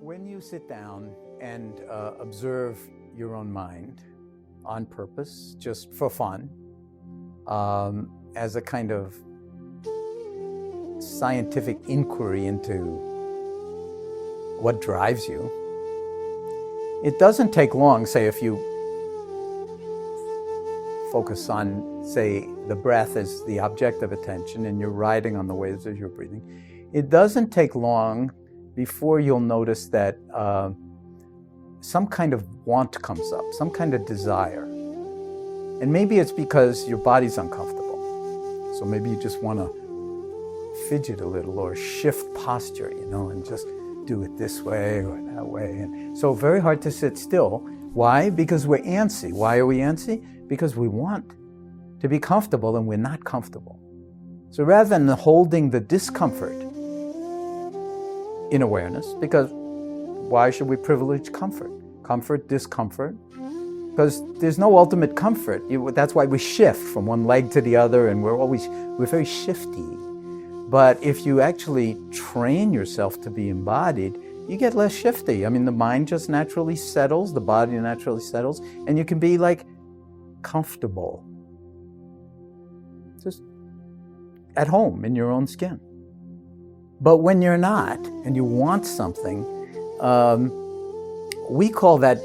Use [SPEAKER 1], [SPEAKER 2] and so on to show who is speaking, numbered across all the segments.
[SPEAKER 1] When you sit down and observe your own mind on purpose, just for fun, as a kind of scientific inquiry into what drives you, it doesn't take long. Say if you focus on, say, the breath as the object of attention and you're riding on the waves as you're breathing, it doesn't take long before you'll notice that some kind of want comes up, some kind of desire. And maybe it's because your body's uncomfortable. So maybe you just want to fidget a little or shift posture, and just do it this way or that way. And so very hard to sit still. Why? Because we're antsy. Why are we antsy? Because we want to be comfortable and we're not comfortable. So rather than holding the discomfort in awareness, because why should we privilege comfort? Comfort, discomfort, because there's no ultimate comfort. That's why we shift from one leg to the other, and we're very shifty. But if you actually train yourself to be embodied, you get less shifty. I mean, the mind just naturally settles, the body naturally settles, and you can be like comfortable, just at home in your own skin. But when you're not, and you want something, we call that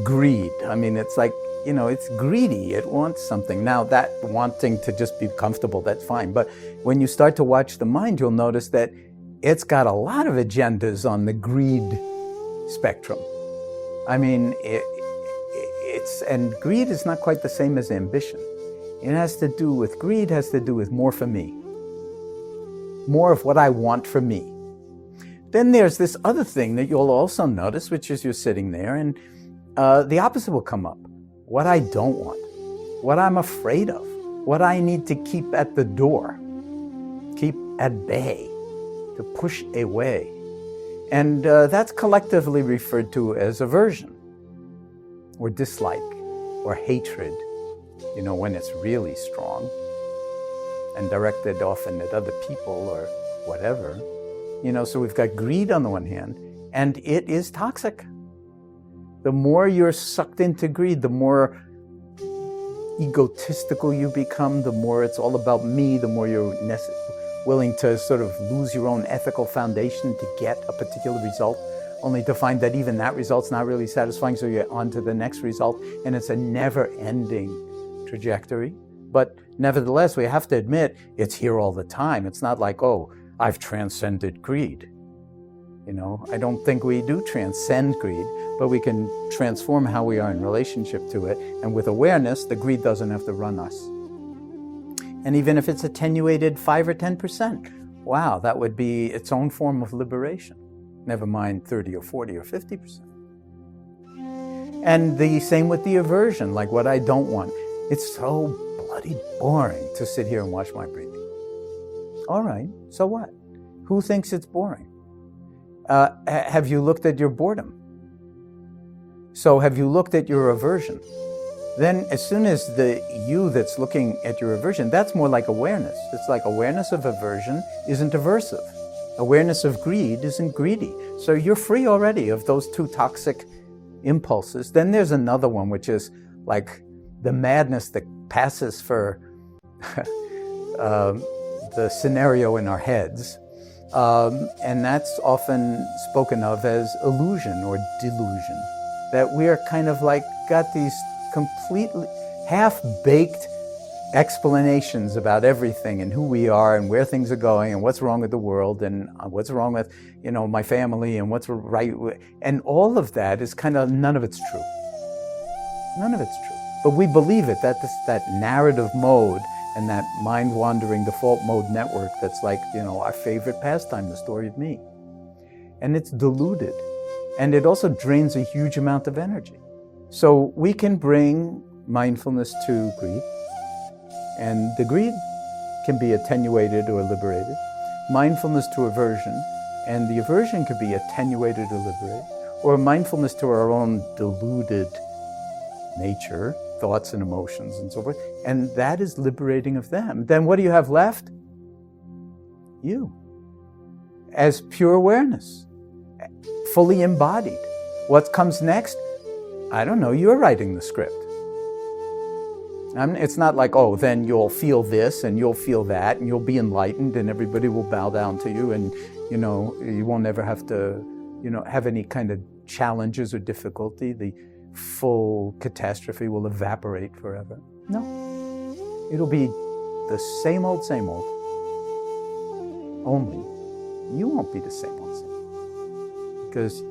[SPEAKER 1] greed. I mean, it's like, it's greedy. It wants something. Now, that wanting to just be comfortable, that's fine. But when you start to watch the mind, you'll notice that it's got a lot of agendas on the greed spectrum. I mean, and greed is not quite the same as ambition. Greed has to do with more for me. More of what I want for me. Then there's this other thing that you'll also notice, which is you're sitting there and the opposite will come up. What I don't want, what I'm afraid of, what I need to keep at the door, keep at bay, to push away. And that's collectively referred to as aversion, or dislike, or hatred, when it's really strong and directed often at other people or whatever. So we've got greed on the one hand, and it is toxic. The more you're sucked into greed, the more egotistical you become, the more it's all about me, the more you're willing to sort of lose your own ethical foundation to get a particular result, only to find that even that result's not really satisfying, so you're on to the next result, and it's a never-ending trajectory. But nevertheless, we have to admit, it's here all the time. It's not like, oh, I've transcended greed. I don't think we do transcend greed, but we can transform how we are in relationship to it. And with awareness, the greed doesn't have to run us. And even if it's attenuated 5 or 10%, wow, that would be its own form of liberation. Never mind 30 or 40 or 50%. And the same with the aversion, like what I don't want. It's so bloody boring to sit here and watch my breathing. All right, so what? Who thinks it's boring? Have you looked at your boredom? So have you looked at your aversion? Then as soon as the you that's looking at your aversion, that's more like awareness. It's like awareness of aversion isn't aversive. Awareness of greed isn't greedy. So you're free already of those two toxic impulses. Then there's another one, which is like the madness that passes for the scenario in our heads. And that's often spoken of as illusion or delusion. That we're kind of like got these completely half-baked explanations about everything and who we are and where things are going and what's wrong with the world and what's wrong with, my family and what's right. And all of that is kind of, none of it's true. None of it's true. But we believe it, that narrative mode and that mind-wandering default mode network that's like, our favorite pastime, the story of me. And it's diluted. And it also drains a huge amount of energy. So we can bring mindfulness to greed, and the greed can be attenuated or liberated. Mindfulness to aversion, and the aversion could be attenuated or liberated. Or mindfulness to our own deluded nature, thoughts and emotions and so forth, and that is liberating of them. Then what do you have left? You. As pure awareness. fully embodied. What comes next? I don't know, you're writing the script. It's not like, oh, then you'll feel this and you'll feel that and you'll be enlightened and everybody will bow down to you and, you won't ever have to, have any kind of challenges or difficulty. The full catastrophe will evaporate forever. No. It'll be the same old, only you won't be the same old. Because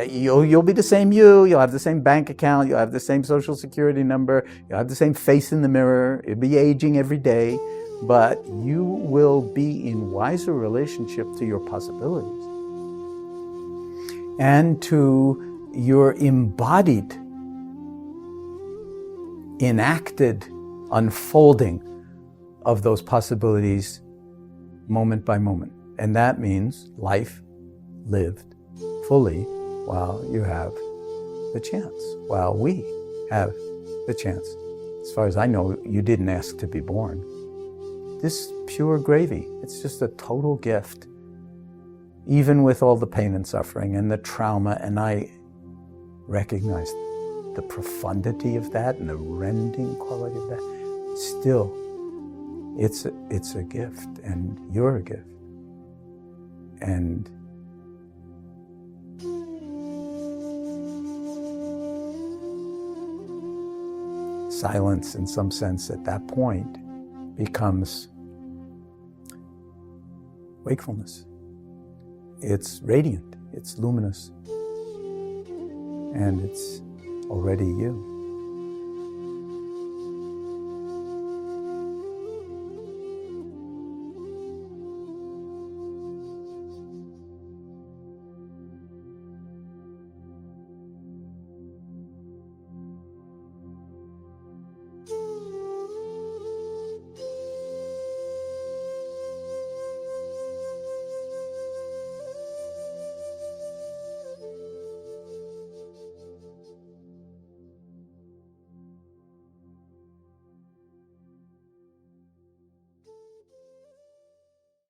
[SPEAKER 1] you'll be the same you'll have the same bank account, you'll have the same social security number, you'll have the same face in the mirror, it'll be aging every day, but you will be in wiser relationship to your possibilities and to your embodied, enacted unfolding of those possibilities moment by moment. And that means life lived fully while you have the chance, while we have the chance. As far as I know, you didn't ask to be born. This pure gravy, it's just a total gift, even with all the pain and suffering and the trauma, and I recognize the profundity of that and the rending quality of that. Still, it's a gift, and you're a gift. And silence, in some sense, at that point becomes wakefulness. It's radiant, it's luminous, and it's already you.